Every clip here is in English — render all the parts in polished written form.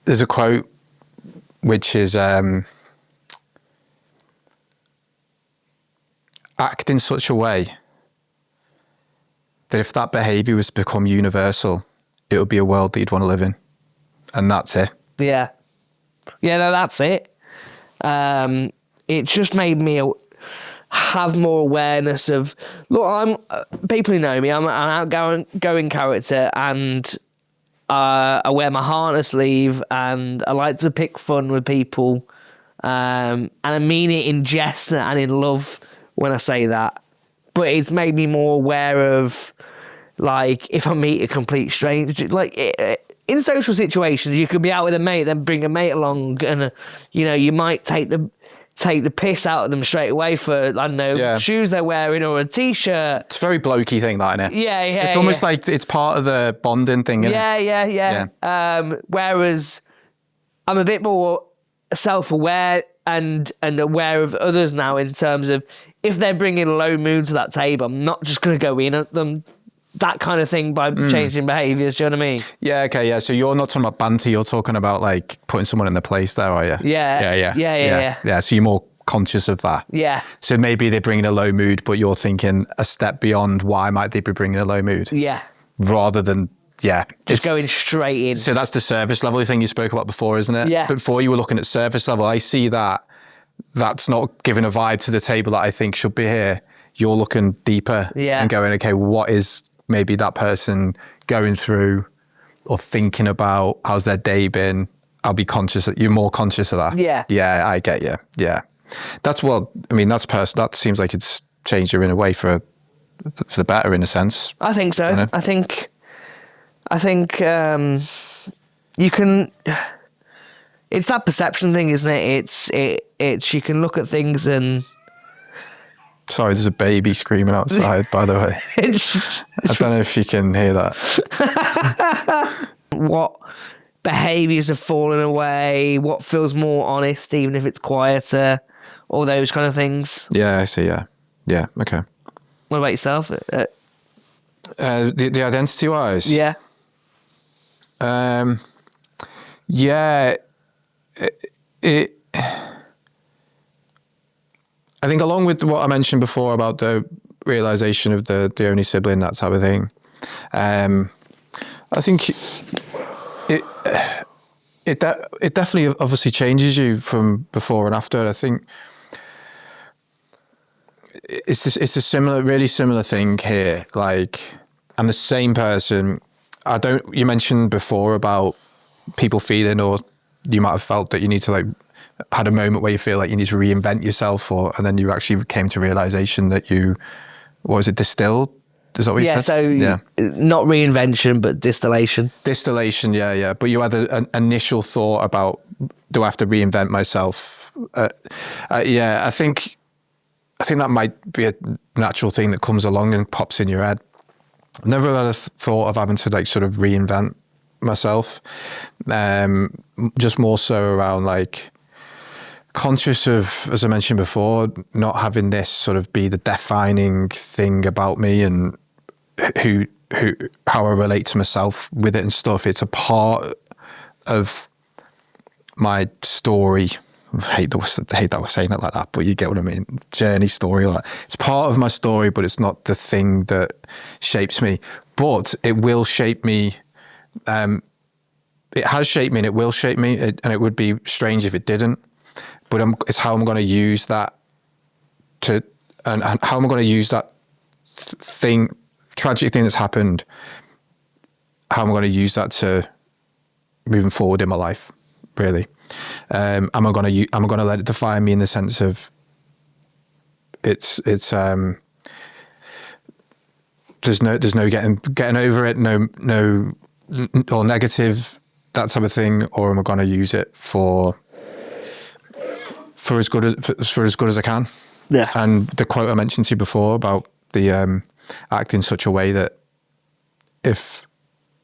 there's a quote which is act in such a way that if that behaviour was to become universal, it would be a world that you'd want to live in. And that's it. Yeah. Yeah, no, that's it. It just made me have more awareness of, look, people who know me, I'm an outgoing character, and I wear my heart on a sleeve, and I like to pick fun with people, and I mean it in jest and in love when I say that. But it's made me more aware of, like, if I meet a complete stranger, like, in social situations, you could be out with a mate, then bring a mate along, and you might take the piss out of them straight away for, I don't know, shoes they're wearing or a t-shirt. It's a very blokey thing, that, isn't it? Yeah. It's almost like it's part of the bonding thing, isn't it? Yeah. Whereas I'm a bit more self-aware and aware of others now, in terms of, if they're bringing a low mood to that table, I'm not just going to go in at them. That kind of thing, by changing behaviours, do you know what I mean? Yeah, okay, yeah. So you're not talking about banter, you're talking about, like, putting someone in their place there, are you? Yeah. Yeah, so you're more conscious of that. Yeah. So maybe they're bringing a low mood, but you're thinking a step beyond, why might they be bringing a low mood? Yeah. Rather than, just going straight in. So that's the surface level thing you spoke about before, isn't it? Yeah. Before you were looking at surface level, I see that. That's not giving a vibe to the table that I think should be here. You're looking deeper and going, okay, what is maybe that person going through or thinking about? How's their day been? I'll be conscious. You're more conscious of that. Yeah, I get you. Yeah. That's that seems like it's changed your inner way for the better, in a sense. I think so. You know? I think you can. It's that perception thing, isn't it? It's you can look at things and. Sorry, there's a baby screaming outside, by the way. I don't know if you can hear that. What behaviours have fallen away? What feels more honest, even if it's quieter? All those kind of things. Yeah, I see. Yeah. Okay. What about yourself? The identity-wise. Yeah. Yeah. I think, along with what I mentioned before about the realisation of the only sibling, that type of thing, I think it definitely obviously changes you from before and after. I think it's a really similar thing here. Like, I'm the same person. You mentioned before about people feeling, or you might have felt that you need to, like, had a moment where you feel like you need to reinvent yourself, and then you actually came to realization that distilled? Is that what you said? Not reinvention, but distillation. Distillation, yeah. But you had an initial thought about, do I have to reinvent myself? I think that might be a natural thing that comes along and pops in your head. I've never had a thought of having to, like, sort of reinvent myself. Just more so around, like, conscious of, as I mentioned before, not having this sort of be the defining thing about me and how I relate to myself with it and stuff. It's a part of my story. I hate that we're saying it like that, but you get what I mean. Journey story, like, it's part of my story, but it's not the thing that shapes me. But it will shape me. It has shaped me, and it will shape me. And it would be strange if it didn't. But it's how I'm going to use that and how I'm going to use that tragic thing that's happened. How I'm going to use that to moving forward in my life, really. Am I going to let it define me in the sense of it's there's no getting over it, no or negative, that type of thing, or am I going to use it for as good as I can? Yeah. And the quote I mentioned to you before about the act in such a way that if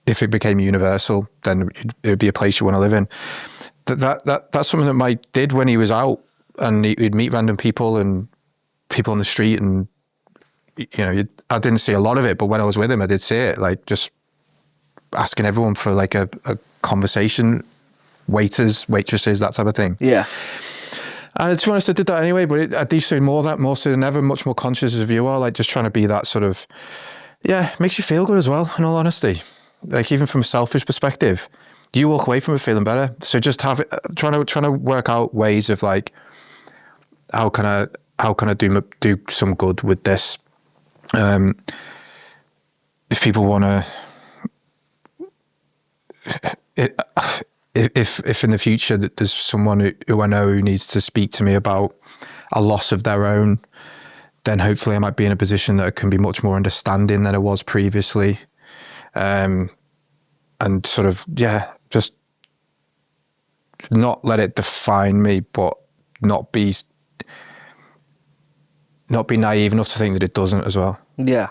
it became universal, then it would be a place you want to live in. That's something that Mike did when he was out, and he'd meet random people and people on the street, and I didn't see a lot of it, but when I was with him, I did see it, like just asking everyone for like a conversation waiters, waitresses, that type of thing. Yeah. And to be honest, I did that anyway, but I do so more so than ever, much more conscious as you are, like just trying to be that sort of, makes you feel good as well, in all honesty. Like even from a selfish perspective, you walk away from it feeling better. So just trying to work out ways of like, how can I do some good with this? If people want to, if in the future that there's someone who I know who needs to speak to me about a loss of their own, then hopefully I might be in a position that I can be much more understanding than I was previously. And sort of, just not let it define me, but not be naive enough to think that it doesn't as well. Yeah.